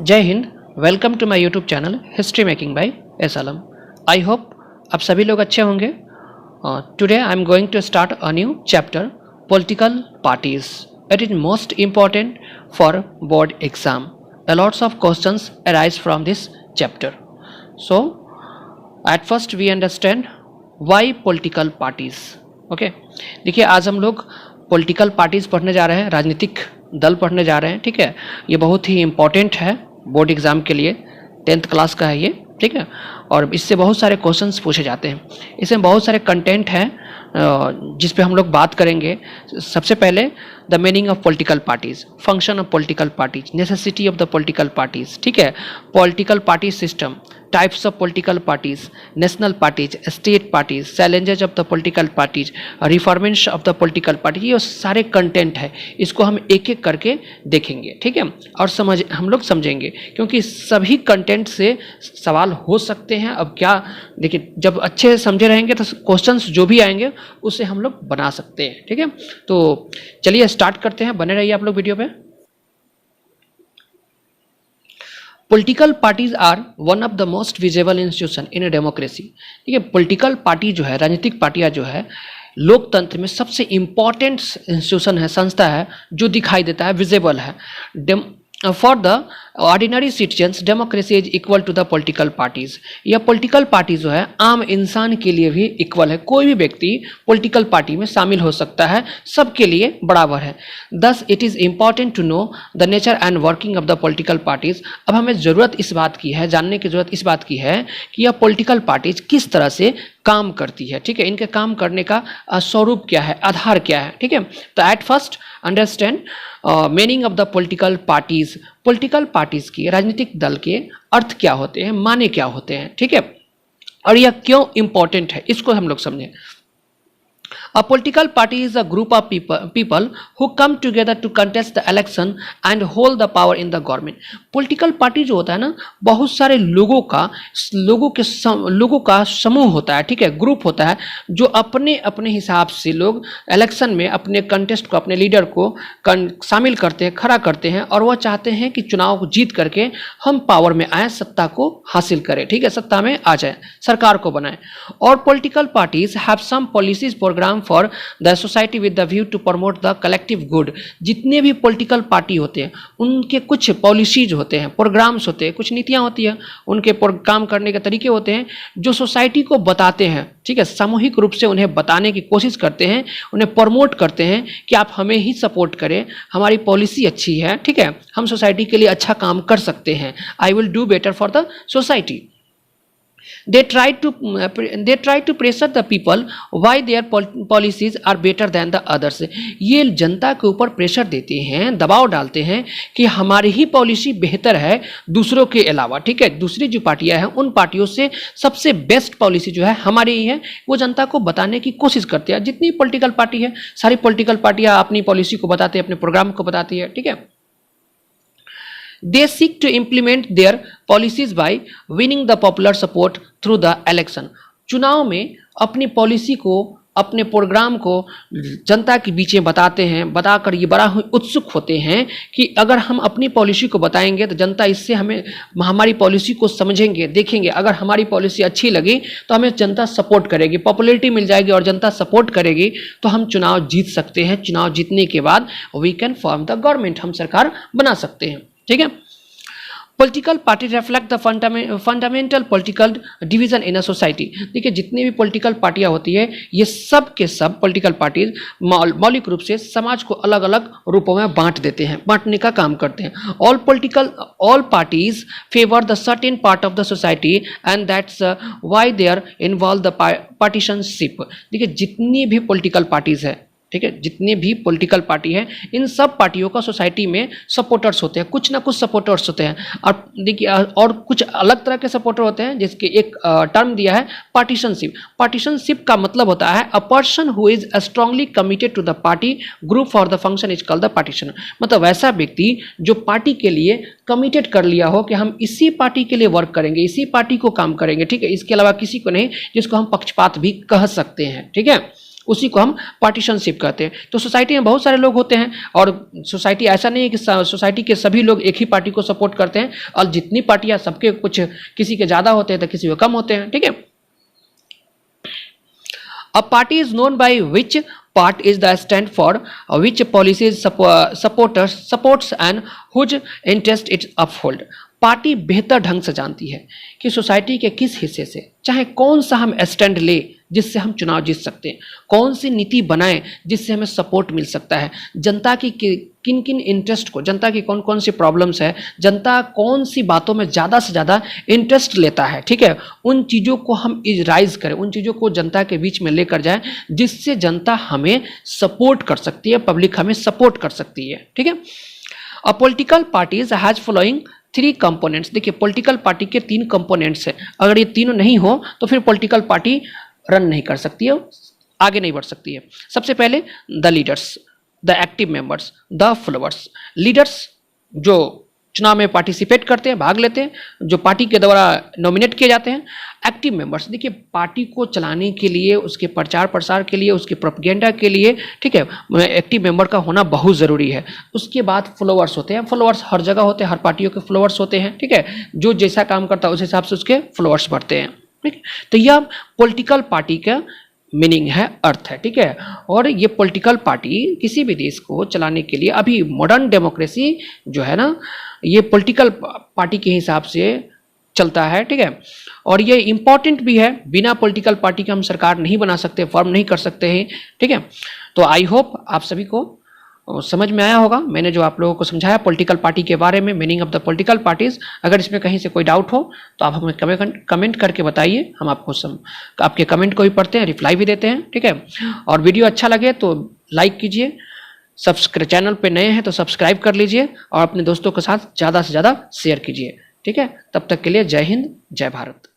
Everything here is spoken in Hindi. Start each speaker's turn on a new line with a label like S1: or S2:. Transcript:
S1: जय Hind. Welcome to my YouTube channel history making by S Alam. I hope आप सभी लोग अच्छे होंगे। Today I am going to start a new chapter political parties. It is most important for board exam. A lots of questions arise from this chapter. So at first we understand why political parties. Okay, देखिए आज हम लोग पॉलिटिकल पार्टीज पढ़ने जा रहे हैं, राजनीतिक दल पढ़ने जा रहे हैं। ठीक है, ये बहुत ही इम्पोर्टेंट है बोर्ड एग्जाम के लिए। 10th क्लास का है ये, ठीक है, और इससे बहुत सारे क्वेश्चंस पूछे जाते हैं। इसमें बहुत सारे कंटेंट हैं जिस पे हम लोग बात करेंगे। सबसे पहले the meaning of political parties, function of political parties, necessity of the political parties. ठीक है, political party system, types of political parties, national parties, state parties, challenges of the political parties, reformants of the political party. ये सारे कंटेंट है, इसको हम एक एक करके देखेंगे। ठीक है, और हम लोग समझेंगे, क्योंकि सभी कंटेंट से सवाल हो सकते हैं। अब क्या देखिए, जब अच्छे समझे रहेंगे तो क्वेश्चंस जो भी आएंगे उसे हम लोग बना सकते हैं। ठीक है, तो चलिए स्टार्ट करते हैं, बने रहिए आप लोग वीडियो पे। Political parties are one of the most visible institution in a democracy. ठीक है, पॉलिटिकल पार्टी जो है, राजनीतिक पार्टियां जो है, लोकतंत्र में सबसे इंपॉर्टेंट इंस्टीट्यूशन है, संस्था है, जो दिखाई देता है, विजिबल है। For the ordinary citizens democracy is equal to the political parties. यह पॉलिटिकल पार्टी जो है आम इंसान के लिए भी इक्वल है। कोई भी व्यक्ति पॉलिटिकल पार्टी में शामिल हो सकता है, सबके लिए बराबर है। Thus it is important to know the nature and working of the political parties. अब हमें ज़रूरत इस बात की है, जानने की ज़रूरत इस बात की है कि यह पॉलिटिकल पार्टीज किस तरह से काम करती है। ठीक है, इनके काम करने का स्वरूप क्या है, आधार क्या है। ठीक है, तो at first understand meaning of the political parties. Political parties की, राजनीतिक दल के अर्थ क्या होते हैं, माने क्या होते हैं। ठीक है, और यह क्यों इंपॉर्टेंट है, इसको हम लोग समझें। A political party is a group of people who come together to contest the election and hold the power in the government. Political party जो होता है ना, बहुत सारे लोगों का समूह होता है। ठीक है, ग्रुप होता है, जो अपने अपने हिसाब से लोग इलेक्शन में अपने कंटेस्ट को, अपने लीडर को शामिल करते हैं, खड़ा करते हैं, और वह चाहते हैं कि चुनाव को जीत करके हम पावर में आए, सत्ता को हासिल करें। ठीक है, सत्ता में आ जाए, सरकार को बनाएं। और political parties have some policies program for the society with the view to promote the collective good. जितने भी पॉलिटिकल पार्टी होते हैं उनके कुछ पॉलिसीज होते हैं, प्रोग्राम्स होते हैं, कुछ नीतियां होती हैं, उनके काम करने के तरीके होते हैं, जो सोसाइटी को बताते हैं। ठीक है, सामूहिक रूप से उन्हें बताने की कोशिश करते हैं, उन्हें प्रमोट करते हैं कि आप हमें ही सपोर्ट करें, हमारी पॉलिसी अच्छी है। ठीक है, हम सोसाइटी के लिए अच्छा काम कर सकते हैं। I will do better for the society. They try to pressure the people why their policies are better than the others. ये जनता के ऊपर प्रेशर देते हैं, दबाव डालते हैं कि हमारी ही पॉलिसी बेहतर है दूसरों के अलावा। ठीक है, दूसरी जो पार्टियां हैं उन पार्टियों से सबसे बेस्ट पॉलिसी जो है हमारी ही है, वो जनता को बताने की कोशिश करते हैं। जितनी पॉलिटिकल पार्टी है, सारी पॉलिटिकल पार्टियां अपनी पॉलिसी को बताते हैं, अपने प्रोग्राम को बताती है। ठीक है, They seek to implement their policies by winning the popular support through the election. चुनाव में अपनी पॉलिसी को, अपने प्रोग्राम को जनता के बीच में बताते हैं, बताकर ये बड़ा उत्सुक होते हैं कि अगर हम अपनी पॉलिसी को बताएंगे तो जनता इससे हमारी पॉलिसी को समझेंगे, देखेंगे। अगर हमारी पॉलिसी अच्छी लगी तो हमें जनता सपोर्ट करेगी, पॉपुलैरिटी मिल जाएगी और जनता सपोर्ट करेगी, तो हम चुनाव जीत सकते हैं। चुनाव जीतने के बाद we can form the government, हम सरकार बना सकते हैं। ठीक है, political party reflect the fundamental political division in a society. देखिए, जितनी भी पॉलिटिकल पार्टियां होती है, ये सब के सब पॉलिटिकल पार्टीज मौलिक रूप से समाज को अलग अलग रूपों में बांट देते हैं, बांटने का काम करते हैं। All parties favour the certain part of the society and that's why they are involve the partisanship. देखिए, जितनी भी पॉलिटिकल पार्टीज है, ठीक है, जितने भी पॉलिटिकल पार्टी है, इन सब पार्टियों का सोसाइटी में सपोर्टर्स होते हैं, कुछ ना कुछ सपोर्टर्स होते हैं। और देखिए, और कुछ अलग तरह के सपोर्टर होते हैं, जिसके एक टर्म दिया है पार्टीशनशिप। पार्टीशनशिप का मतलब होता है a person who is strongly committed to the party group for the function is called the partitioner. मतलब वैसा व्यक्ति जो पार्टी के लिए कमिटेड कर लिया हो कि हम इसी पार्टी के लिए वर्क करेंगे, इसी पार्टी को काम करेंगे। ठीक है, इसके अलावा किसी को नहीं, जिसको हम पक्षपात भी कह सकते हैं। ठीक है, उसी को हम पार्टीशनशिप कहते हैं। तो सोसाइटी में बहुत सारे लोग होते हैं और सोसाइटी ऐसा नहीं है कि सोसाइटी के सभी लोग एक ही पार्टी को सपोर्ट करते हैं, और जितनी पार्टियां सबके कुछ किसी के ज़्यादा होते हैं तो किसी के कम होते हैं, ठीक है। A party is known by which part is the stand for, which policies supports and whose interest it uphold। Party बेहतर ढंग से जानती है कि सोसाइटी के किस हिस्से से चाहे कौन सा हम स्टैंड ले जिससे हम चुनाव जीत सकते हैं, कौन सी नीति बनाएं जिससे हमें सपोर्ट मिल सकता है, जनता की किन किन इंटरेस्ट को, जनता की कौन कौन सी प्रॉब्लम्स है, जनता कौन सी बातों में ज़्यादा से ज़्यादा इंटरेस्ट लेता है, ठीक है, उन चीज़ों को हम राइज करें, उन चीज़ों को जनता के बीच में लेकर जाएं जिससे जनता हमें सपोर्ट कर सकती है, पब्लिक हमें सपोर्ट कर सकती है, ठीक है। A political parties has following 3 components. देखिए पॉलिटिकल पार्टी के 3 कंपोनेंट्स हैं, अगर ये तीनों नहीं हो तो फिर पॉलिटिकल पार्टी रन नहीं कर सकती है, आगे नहीं बढ़ सकती है। सबसे पहले the leaders, the active members, the followers. Leaders जो चुनाव में पार्टिसिपेट करते हैं, भाग लेते हैं, जो पार्टी के द्वारा नॉमिनेट किए जाते हैं। एक्टिव मेंबर्स, देखिए पार्टी को चलाने के लिए, उसके प्रचार प्रसार के लिए, उसके प्रोपेगेंडा के लिए, ठीक है, एक्टिव मेंबर का होना बहुत ज़रूरी है। उसके बाद फॉलोअर्स होते हैं, फॉलोअर्स हर जगह होते हैं, हर पार्टियों के फॉलोअर्स होते हैं, ठीक है, जो जैसा काम करता है उस हिसाब से उसके फॉलोअर्स बढ़ते हैं, ठीक है। तो यह पॉलिटिकल पार्टी का मीनिंग है, अर्थ है, ठीक है। और ये पॉलिटिकल पार्टी किसी भी देश को चलाने के लिए, अभी मॉडर्न डेमोक्रेसी जो है ना, ये पॉलिटिकल पार्टी के हिसाब से चलता है, ठीक है। और ये इम्पॉर्टेंट भी है, बिना पॉलिटिकल पार्टी के हम सरकार नहीं बना सकते, फॉर्म नहीं कर सकते हैं, ठीक है। तो आई होप आप सभी को समझ में आया होगा मैंने जो आप लोगों को समझाया पॉलिटिकल पार्टी के बारे में, meaning of the political parties. अगर इसमें कहीं से कोई डाउट हो तो आप हमें कमेंट करके बताइए, हम आपको आपके कमेंट को भी पढ़ते हैं, रिप्लाई भी देते हैं, ठीक है। और वीडियो अच्छा लगे तो लाइक कीजिए, चैनल पे नए हैं तो सब्सक्राइब कर लीजिए और अपने दोस्तों के साथ ज़्यादा से ज़्यादा शेयर कीजिए, ठीक है। तब तक के लिए जय हिंद, जय भारत।